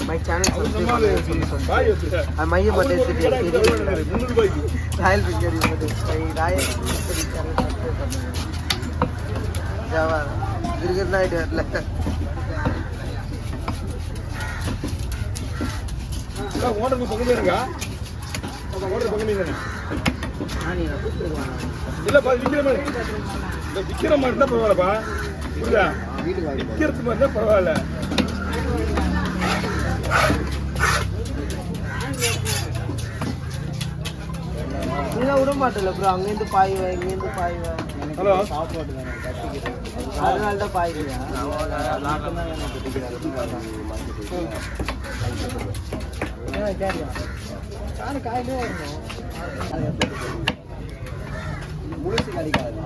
My channel my Java Girgir night water விக்கிற மாதிரி தான் பரவாயில்லப்பா. புரியுதா? விக்கிறது மாதிரி தான் பரவாயில்ல. நீங்க விட மாட்டல ப்ரோ, அங்கேருந்து பாய்வேன் இங்கேருந்து பாய்வேன். ஹலோ சாப்பாடு தானே கட்டிக்கிட்டு அதனால தான் பாய்வியா? நானும் காயிலே வரணும் முழுசு கிடைக்காது.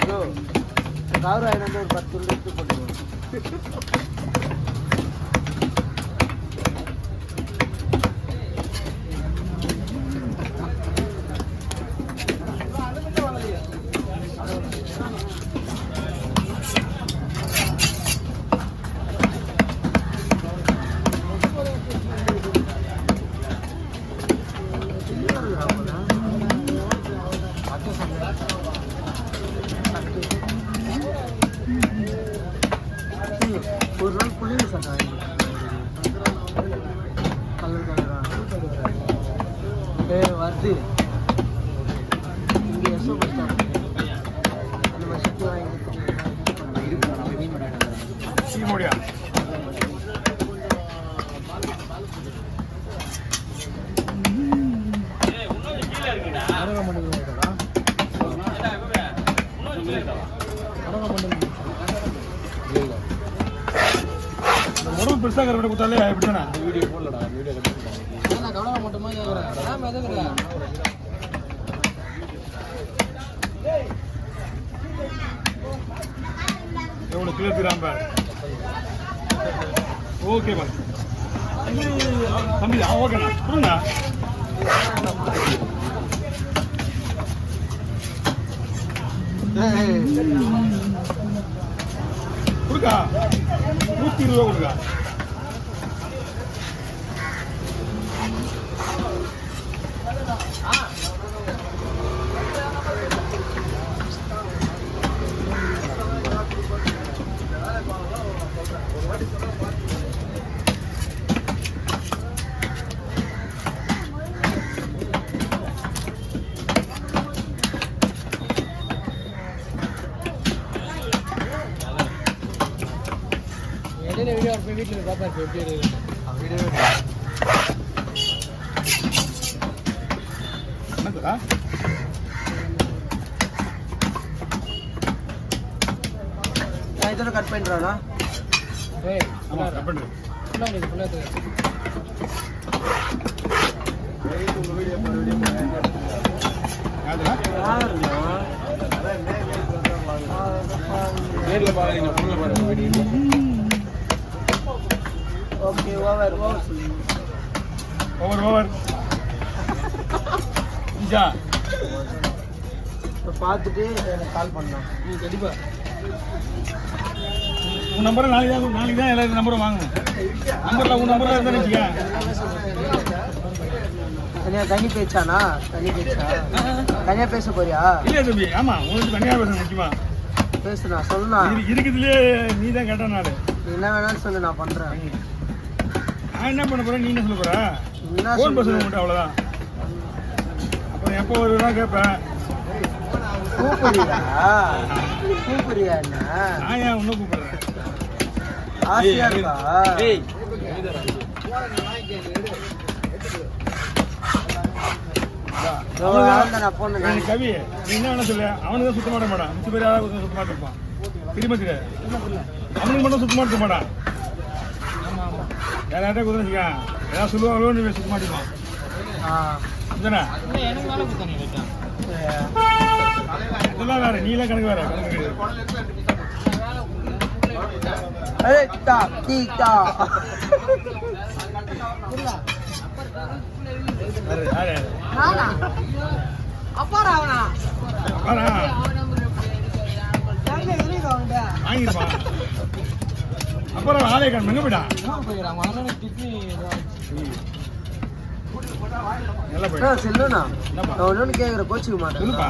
ப்ரோ கார் ஆயிரம் ஒரு 10 லிட்டர் போட்டுருவோம். ஒரு நாள் புள்ளிங்க சார் கலர் கலரா வருது இங்கே எஸ்ஓ பஸ் ஸ்டாப் அந்த மாதிரி சுற்றி வாங்கி பெருசாக கரெக்டாக கொடுத்தாலே எப்படின்னா வீடியோ போடலடா, வீடியோ கட்டுறேன் நான் கவலை மட்டுமா கேட்குறேன். நான் எதுக்குறேன் எவ்வளோ கிலோ தராம்ப. ஓகேப்பா தம்பி, ஓகேண்ணா கொடுங்க. கொடுக்கா 120 ரூபா கொடுக்கா. வீடியோ வீட்டில் பாப்பா எப்படி வீடியோ இதோட கட் பண்ணுறானா? கட் பண்ணுறேன். நேரில் பாருங்க, ஃபுல்லாக பாருங்க வீடியோ. ஓகே ஓவர் இஞ்சா இப்போ பார்த்துட்டு எனக்கு கால் பண்ணலாம். கண்டிப்பாக உன் நம்பரை நாளைக்கு தான் எல்லாரும் நம்பரும் வாங்கணும். நம்பரில் உன் நம்பராக இருந்தால் வச்சுக்க. தனி பேச்சானா? தனி பேச்சா? தனியாக பேச போறியா? இல்லையா தம்பி? ஆமாம், உங்களுக்கு தனியாக பேச முக்கியமா பேசுனா சொல்லுண்ணா. இருக்குதுலேயே நீ தான் கேட்ட நாள். நீ என்ன வேணாலும் சொல்லு, நான் பண்ணுறேன். நான் என்ன பண்ண போகிறேன், நீ என்ன சொல்ல போகிற? ஃபோன் பேச மாட்டேன், அவ்வளோதான். அப்புறம் எப்போ வருவா கேட்பேன். கூப்பிடுறியா? கூப்பிடுறியா? என்ன நான் ஏன் இன்னும் கூப்பிடுறேன்? ஆசையா இருக்கா? கவி, நீ என்ன வேணா சொல்லு. அவனுக்கு தான் சுத்த மாட்ட மாட்டான். மிச்ச பேர் யாராவது சுத்த மாட்டு இருப்பான். திரும்ப தெரியாது, அவனுக்கு மட்டும் சுத்த மாட்ட மாட்டான். யார்கிட்ட குதிரைச்சிக்க ஏதாவது சொல்லுவாங்களோ, நீ சுத்த மாட்டிருப்பான். இதெல்லாம் வேற, நீலாம் கணக்கு வேற. கணக்கு நானா அப்பாடா அவனா வாடா. எங்க இருக்கு அவன்கிட்ட வாங்கிருப்பா. அப்புறம் ஆளே காணும் எங்க போயிட்டா? நல்லா போயிட்டா. செல்லுண்ணா என்னப்பா? நான் ஒன்று கேட்குறேன் கோச்சிக்க மாட்டேன் சொல்லுப்பா.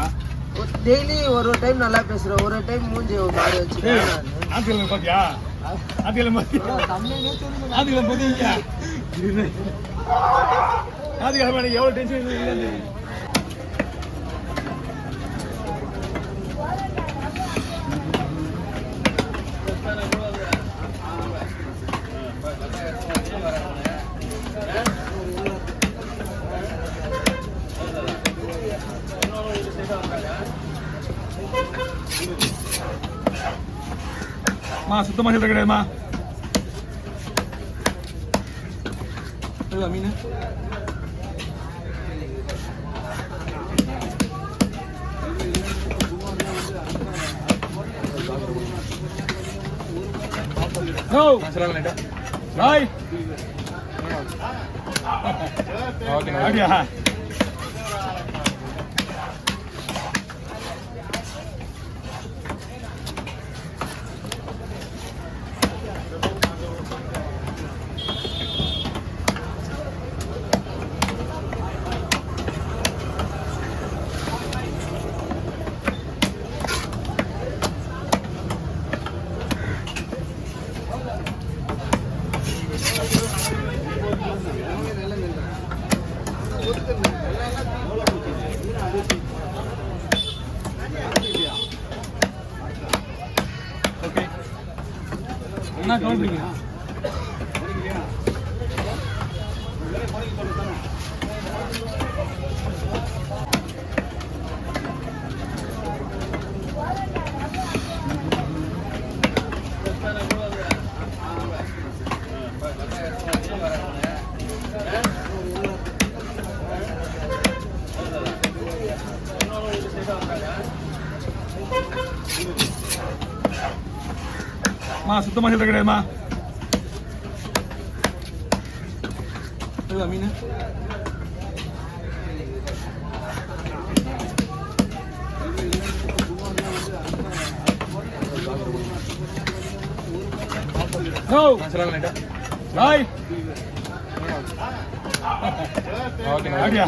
டெய்லி ஒரு டைம் நல்லா பேசுறேன் ஒரு டைம் மூஞ்சி ஒரு மாதிரி ஏய், வச்சுக்கிறேன் ஆத்திரம் பாத்தியா? ஆத்திரம் பாத்தியா? ஆத்திரம் பாத்தியா? ஆத்திரம் பாத்தியா? எவ்வளவு டென்ஷன் இல்லை. மா சுத்தமா சொல்ற கிடையாதுமா. மீன் பாய். அப்படியா? ஓகே என்ன கவுண்ட்றீங்க? மா சுத்தமா சொல்ற கிடையாதுமா. மீன் பாய். அப்படியா?